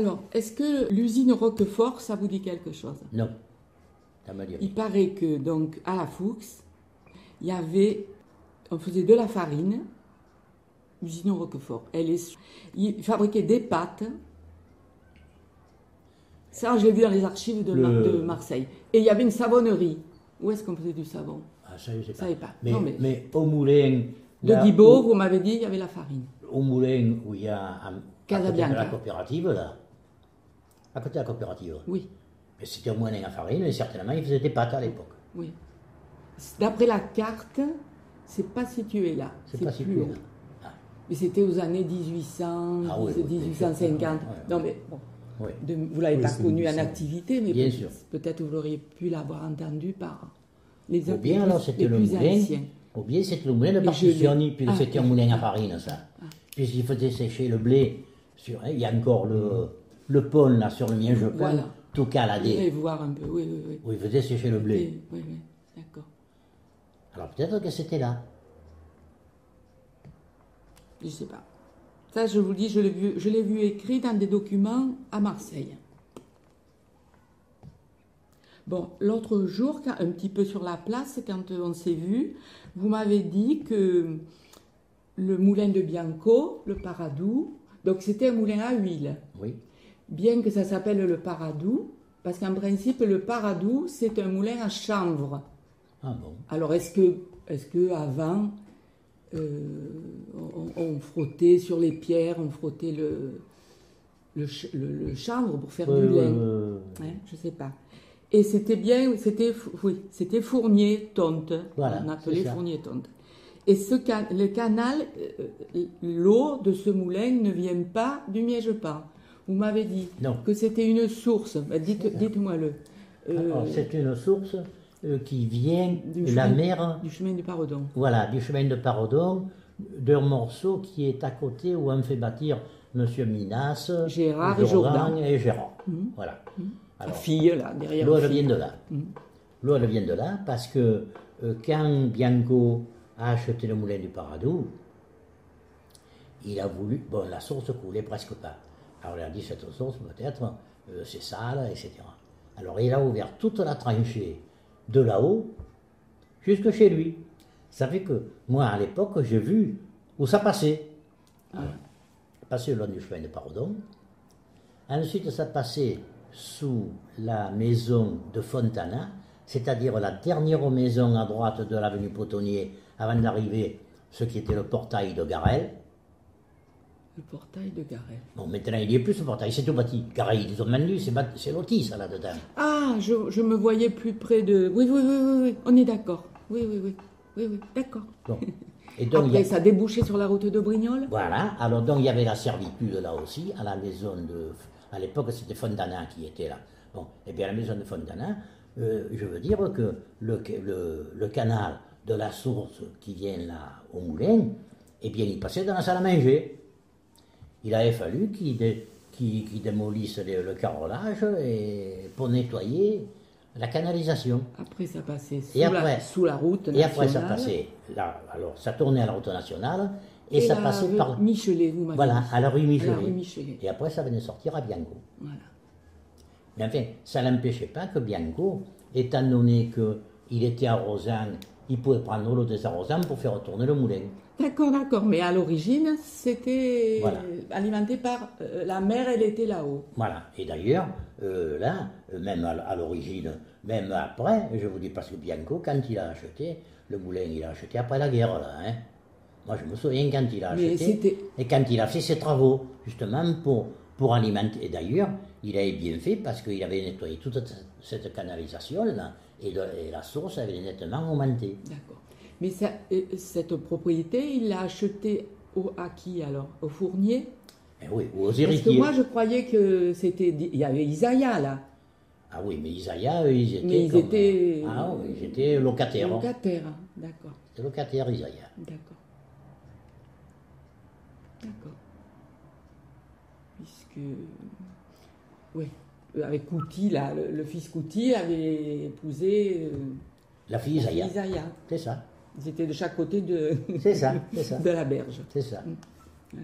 Alors, est-ce que l'usine Roquefort, ça vous dit quelque chose? Non, ça m'a dit. Il paraît que, donc, à la Fuchs, on faisait de la farine, l'usine Roquefort. Il fabriquait des pâtes. Ça, j'ai vu dans les archives de Marseille. Et il y avait une savonnerie. Où est-ce qu'on faisait du savon? Ah, ça, je sais pas. savais pas. Mais, Non, mais au moulin... De Guibault, vous m'avez dit, il y avait la farine. Au moulin où il y a... à côté de Casabianca. la coopérative, là. À côté de la coopérative. Oui, Mais c'était un moulin à farine, et certainement, ils faisaient des pâtes à l'époque. oui. D'après la carte, c'est pas situé là. C'est pas plus situé haut. là. Ah. Mais c'était aux années 1800, Ah oui, oui, 1850. ouais. Non, mais bon. Oui. Vous l'avez pas c'est connu en 1800. activité, mais Bien sûr. peut-être vous l'auriez pu l'avoir entendu par les Ou bien alors c'était le plus moulin, anciens. ou bien c'était le moulin de Les Partizioni, gelées. puis c'était un moulin à farine, ça. Puisqu'il faisait sécher le blé, il y a encore le pont là sur le mien, je pense, Voilà. tout Vous caladé, allez voir un peu, oui, oui, oui. où il faisait sécher le blé. Oui, oui, d'accord. Alors peut-être que c'était là. Je sais pas. Ça, je vous dis, je l'ai vu écrit dans des documents à Marseille. Bon, l'autre jour, un petit peu sur la place, quand on s'est vu, vous m'avez dit que le moulin de Bianco, le Paradou, donc c'était un moulin à huile. Oui. Bien que ça s'appelle le Paradou, parce qu'en principe, le Paradou, c'est un moulin à chanvre. Ah bon. Alors, est-ce que avant, on frottait sur les pierres, on frottait le chanvre pour faire du lin? Hein, je ne sais pas. Et c'était bien, c'était Fournier-Tonte. Voilà, On appelait c'est ça. Fournier-Tonte. Et le canal, l'eau de ce moulin ne vient pas du Miège-Pas. Vous m'avez dit Non. que c'était une source. Ben, dites-moi-le. Alors, c'est une source qui vient Du de la chemin- mer, Du chemin du Parodon. voilà, du chemin de Parodon, d'un morceau qui est à côté où on fait bâtir M. Minas, Gérard et Jourdan. et Gérard. Voilà. La Alors, fille, là, derrière. l'eau, la elle fille. vient de là. L'eau, elle vient de là parce que quand Bianco a acheté le moulin du Paradou, il a voulu... Bon, la source coulait presque pas. Alors il a dit, cette source, peut-être, c'est sale, etc. Alors il a ouvert toute la tranchée de là-haut jusque chez lui. Ça fait que, moi, à l'époque, j'ai vu où ça passait. Ça passait le long du chemin de Parodon. Ensuite, ça passait sous la maison de Fontana, c'est-à-dire la dernière maison à droite de l'avenue Potonnier, avant d'arriver ce qui était le portail de Garel. Le portail de Garel. Bon, maintenant, il n'y est plus ce portail, c'est tout bâti. Garel, ils ont vendu, c'est loti, ça, là-dedans. Ah, je me voyais plus près de... Oui, on est d'accord. Oui, d'accord. Bon. Et donc, Après, ça débouchait sur la route de Brignoles. voilà, alors donc il y avait la servitude là aussi, à la maison de... À l'époque, c'était Fontana qui était là. Bon, et bien à la maison de Fontana, je veux dire que le canal de la source qui vient là au moulin, eh bien il passait dans la salle à manger. Il avait fallu qu'il démolisse le carrelage pour nettoyer la canalisation. Après, ça passait sous Et la route nationale. Et après, ça passait, là, alors ça tournait à la route nationale, et ça la passait rue par... Michelet, vous m'avez Voilà, dit. à la rue Michelet. À la rue Michelet. Et après, ça venait sortir à Bianco. Voilà. Mais enfin, ça n'empêchait pas que Bianco, étant donné qu'il était arrosant, il pouvait prendre l'eau des arrosants pour faire tourner le moulin. D'accord. Mais à l'origine, c'était Voilà. alimenté par... la mer, elle était là-haut. Voilà. Et d'ailleurs, là, même à l'origine, même après, je vous dis parce que Bianco, quand il a acheté le moulin, il l'a acheté après la guerre, là. Hein. Moi, je me souviens quand il a Mais acheté, et quand il a fait ses travaux, justement, pour alimenter. Et d'ailleurs, il avait bien fait parce qu'il avait nettoyé toute cette canalisation-là, et la source avait nettement augmenté. D'accord. Mais cette propriété, il l'a achetée à qui alors? Au fournier? Eh oui, ou aux Parce que héritiers. moi, je croyais que c'était... Il y avait Isaïa, là. Ah oui, mais Isaïa, eux, ils étaient. Mais ils étaient... Ah oui, ils étaient locataires. Locataires, d'accord. C'était locataire, Isaïa. D'accord. Puisque... Oui. Avec Couty, là, le fils Couty avait épousé... La fille Isaïa. Isaïa. C'est ça. Ils étaient de chaque côté de... C'est ça, de la berge. c'est ça. Ouais.